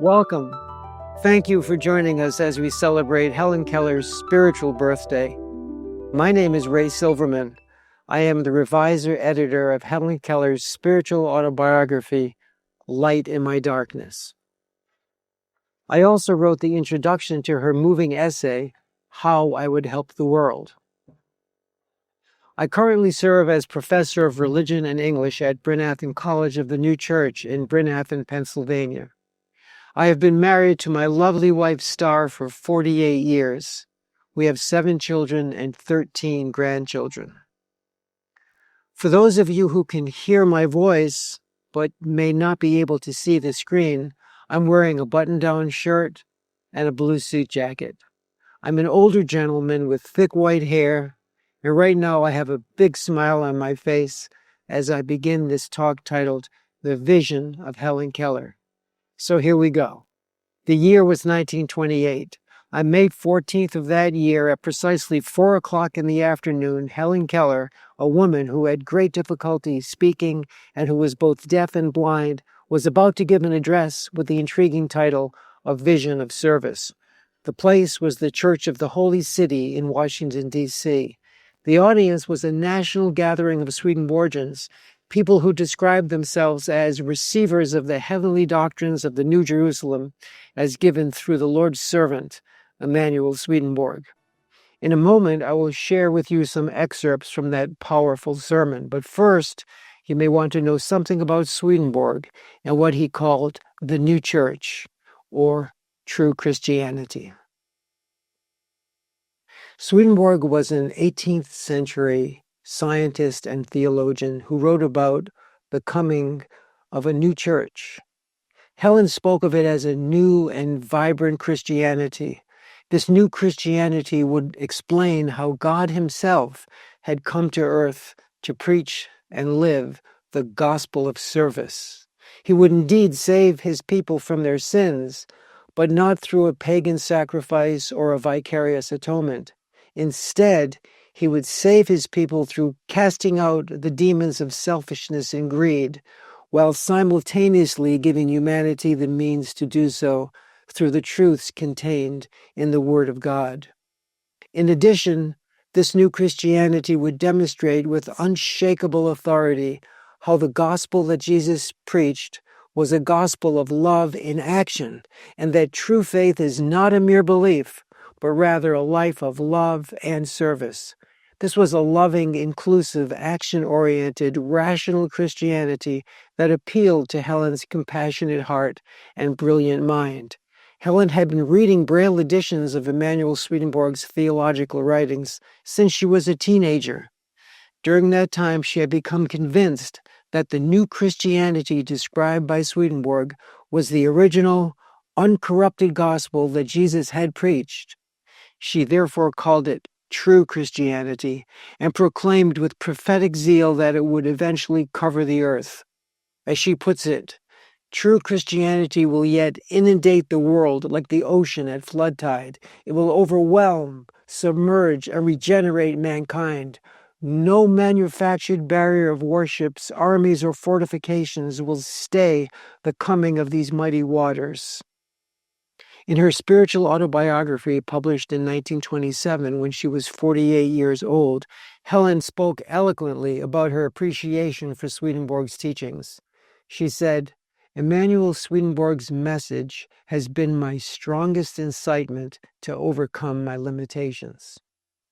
Welcome. Thank you for joining us as we celebrate Helen Keller's spiritual birthday. My name is Ray Silverman. I am the reviser editor of Helen Keller's spiritual autobiography, Light in My Darkness. I also wrote the introduction to her moving essay, How I Would Help the World. I currently serve as professor of religion and English at Bryn Athyn College of the New Church in Bryn Athyn, Pennsylvania. I have been married to my lovely wife, Star, for 48 years. We have 7 children and 13 grandchildren. For those of you who can hear my voice, but may not be able to see the screen, I'm wearing a button-down shirt and a blue suit jacket. I'm an older gentleman with thick white hair, and right now I have a big smile on my face as I begin this talk titled, The Vision of Helen Keller. So here we go. The year was 1928. On May 14th of that year, at precisely 4 o'clock in the afternoon, Helen Keller, a woman who had great difficulty speaking and who was both deaf and blind, was about to give an address with the intriguing title, A Vision of Service. The place was the Church of the Holy City in Washington, D.C. The audience was a national gathering of Swedenborgians, people who described themselves as receivers of the heavenly doctrines of the New Jerusalem as given through the Lord's servant, Emanuel Swedenborg. In a moment, I will share with you some excerpts from that powerful sermon. But first, you may want to know something about Swedenborg and what he called the New Church, or true Christianity. Swedenborg was an 18th century scientist and theologian who wrote about the coming of a new church. Helen spoke of it as a new and vibrant Christianity. This new Christianity would explain how God himself had come to earth to preach and live the gospel of service. He would indeed save his people from their sins, but not through a pagan sacrifice or a vicarious atonement. Instead, he would save his people through casting out the demons of selfishness and greed, while simultaneously giving humanity the means to do so through the truths contained in the Word of God. In addition, this new Christianity would demonstrate with unshakable authority how the gospel that Jesus preached was a gospel of love in action, and that true faith is not a mere belief, but rather a life of love and service. This was a loving, inclusive, action-oriented, rational Christianity that appealed to Helen's compassionate heart and brilliant mind. Helen had been reading Braille editions of Emanuel Swedenborg's theological writings since she was a teenager. During that time, she had become convinced that the new Christianity described by Swedenborg was the original, uncorrupted gospel that Jesus had preached. She therefore called it true Christianity and proclaimed with prophetic zeal that it would eventually cover the earth. As she puts it, true Christianity will yet inundate the world like the ocean at flood tide. It will overwhelm, submerge, and regenerate mankind. No manufactured barrier of warships, armies, or fortifications will stay the coming of these mighty waters. In her spiritual autobiography, published in 1927 when she was 48 years old, Helen spoke eloquently about her appreciation for Swedenborg's teachings. She said, "Emanuel Swedenborg's message has been my strongest incitement to overcome my limitations."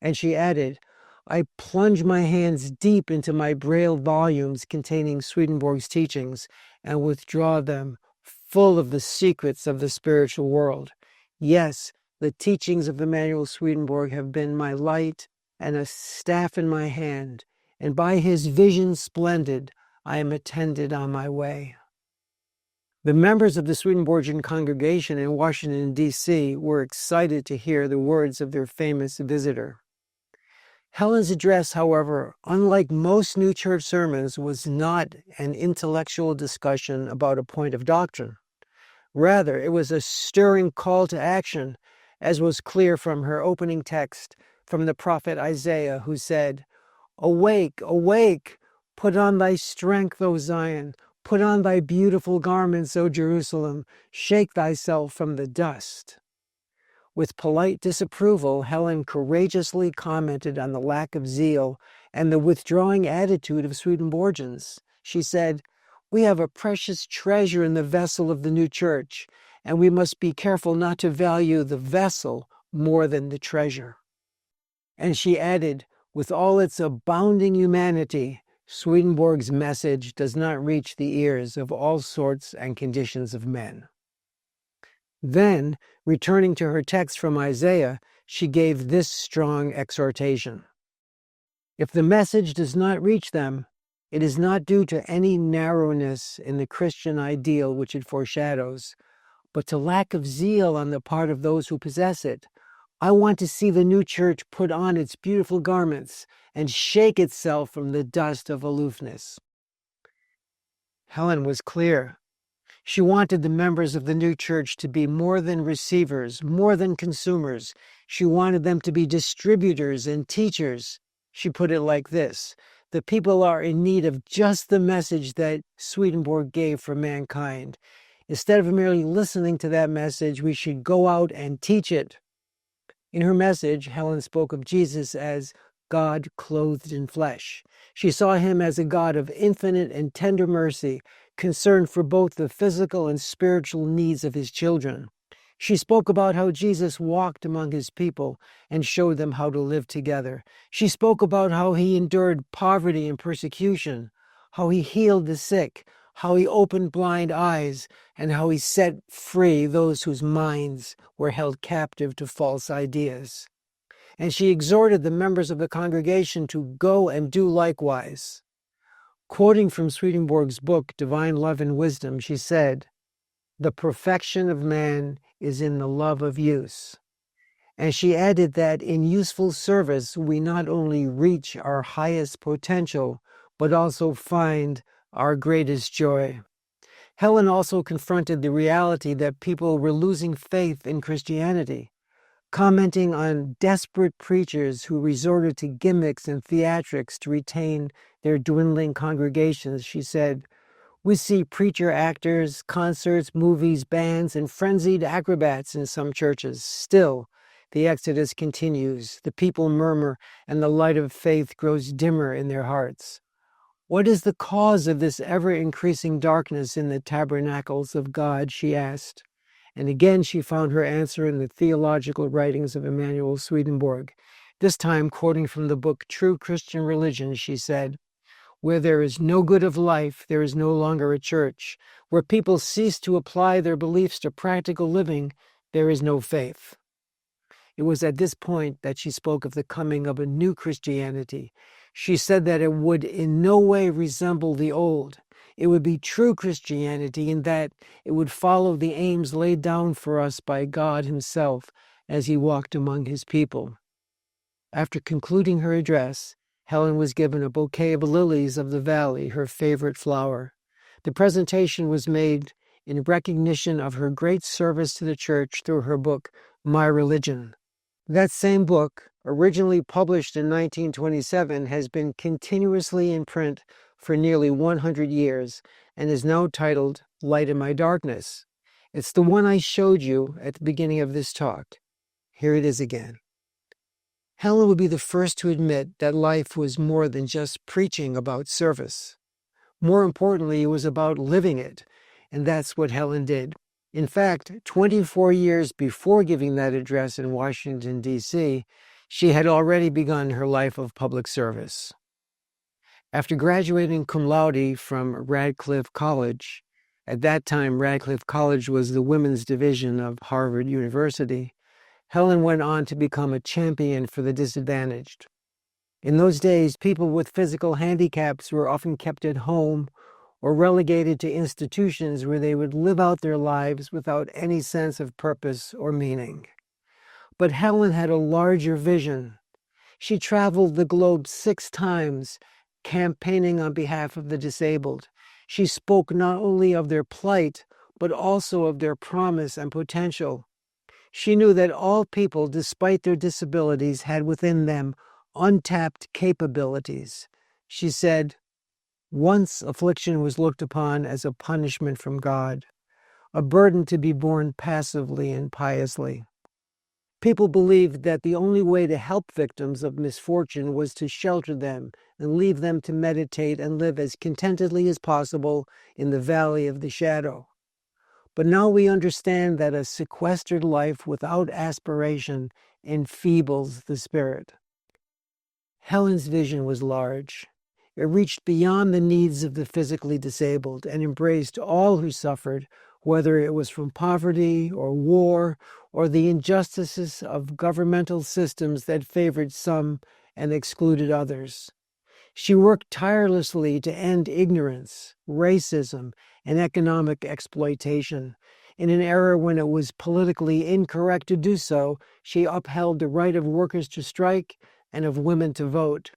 And she added, "I plunge my hands deep into my Braille volumes containing Swedenborg's teachings and withdraw them full of the secrets of the spiritual world. Yes, the teachings of Emanuel Swedenborg have been my light and a staff in my hand, and by his vision splendid, I am attended on my way." The members of the Swedenborgian congregation in Washington, D.C. were excited to hear the words of their famous visitor. Helen's address, however, unlike most New Church sermons, was not an intellectual discussion about a point of doctrine. Rather, it was a stirring call to action, as was clear from her opening text from the prophet Isaiah, who said, "Awake, awake, put on thy strength, O Zion, Put on thy beautiful garments, O Jerusalem. Shake thyself from the dust. With polite disapproval, Helen courageously commented on the lack of zeal and the withdrawing attitude of Swedenborgians. She said, "We have a precious treasure in the vessel of the new church, and we must be careful not to value the vessel more than the treasure." And she added, with all its abounding humanity, Swedenborg's message does not reach the ears of all sorts and conditions of men. Then, returning to her text from Isaiah, she gave this strong exhortation. If the message does not reach them, it is not due to any narrowness in the Christian ideal which it foreshadows, but to lack of zeal on the part of those who possess it. I want to see the new church put on its beautiful garments and shake itself from the dust of aloofness. Helen was clear. She wanted the members of the new church to be more than receivers, more than consumers. She wanted them to be distributors and teachers. She put it like this: the people are in need of just the message that Swedenborg gave for mankind. Instead of merely listening to that message, we should go out and teach it. In her message, Helen spoke of Jesus as God clothed in flesh. She saw him as a God of infinite and tender mercy, concerned for both the physical and spiritual needs of his children. She spoke about how Jesus walked among his people and showed them how to live together. She spoke about how he endured poverty and persecution, how he healed the sick, how he opened blind eyes, and how he set free those whose minds were held captive to false ideas. And she exhorted the members of the congregation to go and do likewise. Quoting from Swedenborg's book, Divine Love and Wisdom, she said, "The perfection of man is in the love of use." And she added that in useful service, we not only reach our highest potential, but also find our greatest joy. Helen also confronted the reality that people were losing faith in Christianity. Commenting on desperate preachers who resorted to gimmicks and theatrics to retain their dwindling congregations, she said, "We see preacher actors, concerts, movies, bands, and frenzied acrobats in some churches. Still, the exodus continues. The people murmur, and the light of faith grows dimmer in their hearts." What is the cause of this ever-increasing darkness in the tabernacles of God, she asked. And again she found her answer in the theological writings of Emanuel Swedenborg. This time, quoting from the book True Christian Religion, she said, "Where there is no good of life, there is no longer a church. Where people cease to apply their beliefs to practical living, there is no faith." It was at this point that she spoke of the coming of a new Christianity. She said that it would in no way resemble the old. It would be true Christianity in that it would follow the aims laid down for us by God himself as he walked among his people. After concluding her address, Helen was given a bouquet of lilies of the valley, her favorite flower. The presentation was made in recognition of her great service to the church through her book, My Religion. That same book, originally published in 1927, has been continuously in print for nearly 100 years and is now titled Light in My Darkness. It's the one I showed you at the beginning of this talk. Here it is again. Helen would be the first to admit that life was more than just preaching about service. More importantly, it was about living it, and that's what Helen did. In fact, 24 years before giving that address in Washington, D.C., she had already begun her life of public service. After graduating cum laude from Radcliffe College, at that time Radcliffe College was the women's division of Harvard University, Helen went on to become a champion for the disadvantaged. In those days, people with physical handicaps were often kept at home or relegated to institutions where they would live out their lives without any sense of purpose or meaning. But Helen had a larger vision. She traveled the globe 6 times, campaigning on behalf of the disabled. She spoke not only of their plight, but also of their promise and potential. She knew that all people, despite their disabilities, had within them untapped capabilities. She said, Once affliction was looked upon as a punishment from God, a burden to be borne passively and piously. People believed that the only way to help victims of misfortune was to shelter them and leave them to meditate and live as contentedly as possible in the valley of the shadow. But now we understand that a sequestered life without aspiration enfeebles the spirit. Helen's vision was large. It reached beyond the needs of the physically disabled and embraced all who suffered, whether it was from poverty or war or the injustices of governmental systems that favored some and excluded others. She worked tirelessly to end ignorance, racism, and economic exploitation. In an era when it was politically incorrect to do so, she upheld the right of workers to strike and of women to vote.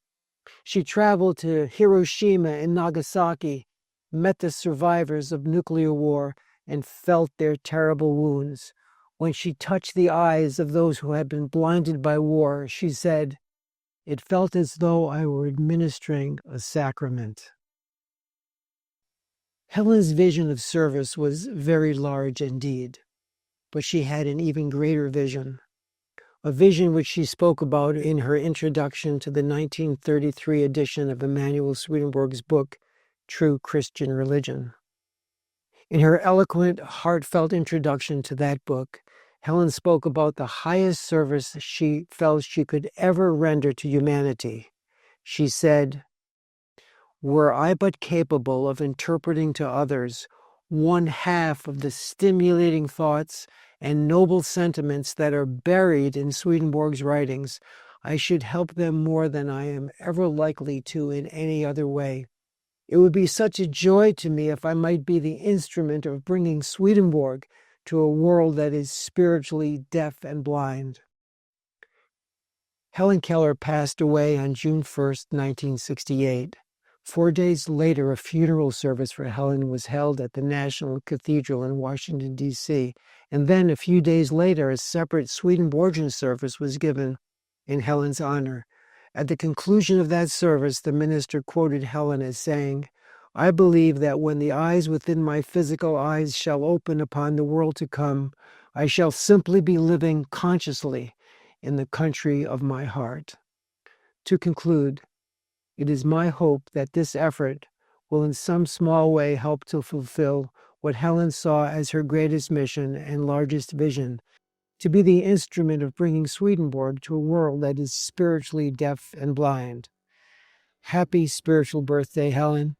She traveled to Hiroshima and Nagasaki, met the survivors of nuclear war, and felt their terrible wounds. When she touched the eyes of those who had been blinded by war, she said, "It felt as though I were administering a sacrament." Helen's vision of service was very large indeed, but she had an even greater vision, a vision which she spoke about in her introduction to the 1933 edition of Emanuel Swedenborg's book, True Christian Religion. In her eloquent, heartfelt introduction to that book, Helen spoke about the highest service she felt she could ever render to humanity. She said, "Were I but capable of interpreting to others one half of the stimulating thoughts and noble sentiments that are buried in Swedenborg's writings, I should help them more than I am ever likely to in any other way. It would be such a joy to me if I might be the instrument of bringing Swedenborg to a world that is spiritually deaf and blind." Helen Keller passed away on June 1st, 1968. 4 days later, a funeral service for Helen was held at the National Cathedral in Washington, D.C., and then a few days later, a separate Swedenborgian service was given in Helen's honor. At the conclusion of that service, the minister quoted Helen as saying, "I believe that when the eyes within my physical eyes shall open upon the world to come, I shall simply be living consciously in the country of my heart." To conclude, it is my hope that this effort will in some small way help to fulfill what Helen saw as her greatest mission and largest vision, to be the instrument of bringing Swedenborg to a world that is spiritually deaf and blind. Happy spiritual birthday, Helen.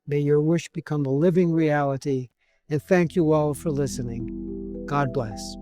May your wish become a living reality, and thank you all for listening. God bless.